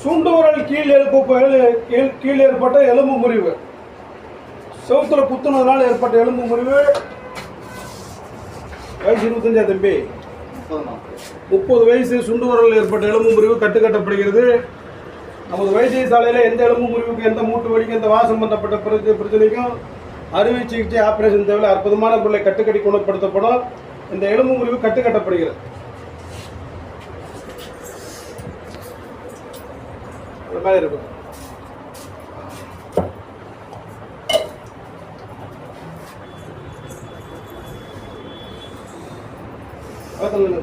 சுண்டு விரல் கீழ் ஏற்பட்ட எலும்பு முறிவு, செவுத்துல குத்துனதுனால ஏற்பட்ட எலும்பு முறிவு. வயசு 25 தம்பி, 30 வயசு. சுண்டு விரல் ஏற்பட்ட எலும்பு முறிவு கட்டுக்கட்டப்படுகிறது. நமது வைத்தியசாலையில் எந்த எலும்பு முறிவுக்கு, எந்த மூட்டு வலிக்கும், எந்த வாசம் சம்பந்தப்பட்ட பிரச்சனைக்கும் அறுவை சிகிச்சை, ஆபரேஷன் தேவையில் அற்புதமான பொருளை கட்டுக்கட்டி குணப்படுத்தப்படும். இந்த எலும்பு முறிவு கட்டுக்கட்டப்படுகிறது. மாதிரி இருக்கும்.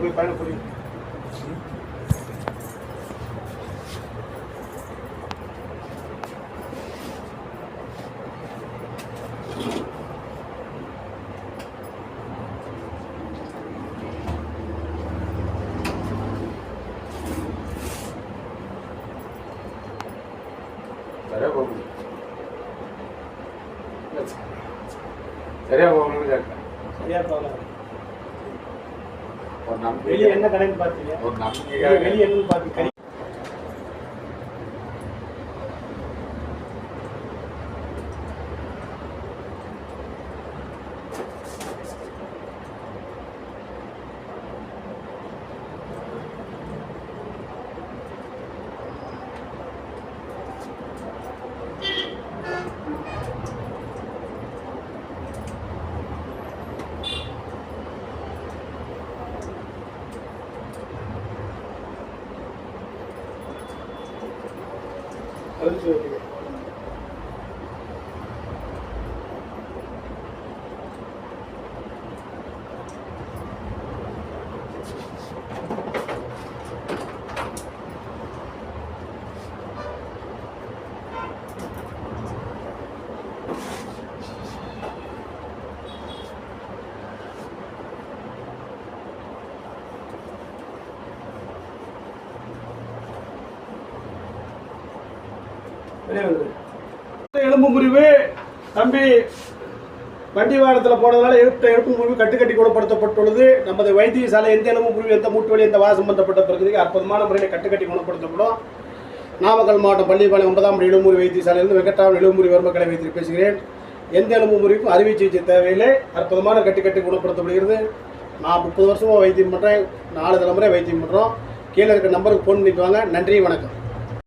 போய் பயணம் புரியும். சரியா போகணும்னு கேட்டேன். சரியா போகலாம். ஒரு நம்பிக்கை. வெளியே என்ன கடைன்னு பார்த்தீங்க? ஒரு நம்பிக்கை. வெளியே என்னன்னு பார்த்து எலும்பு முறிவு தம்பி வண்டி வாகனத்தில் போனதுனால எலும்பு முறிவு கட்டுக்கட்டி குணப்படுத்தப்பட்டுள்ளது. நமது வைத்தியசாலை எந்த எலும்பு முறிவு, எந்த மூட்டு வலி, எந்த வாசம் சம்பந்தப்பட்ட பிரச்சனைக்கு அற்புதமான முறையில் கட்டுக்கட்டி குணப்படுத்தப்படும். நாமக்கல் மாவட்டம் பள்ளிப்பாளையம் 9ஆம் எலும்பு வைத்தியசாலையிலிருந்து வெங்கட்ராமன் எலும்பு வர்மக்கலை வைத்தியர் பேசுகிறேன். எந்த எலும்பு முறிவுக்கும் அறுவை சிகிச்சை தேவையில்லை, அற்புதமான கட்டுக்கட்டி குணப்படுத்தப்படுகிறது. நான் 30 வருஷமாக வைத்தியம் பண்ணுறேன், 4 தலைமுறை வைத்தியம் பண்ணுறோம். கீழே இருக்க நம்பருக்கு ஃபோன் பண்ணிட்டு வாங்க. நன்றி, வணக்கம்.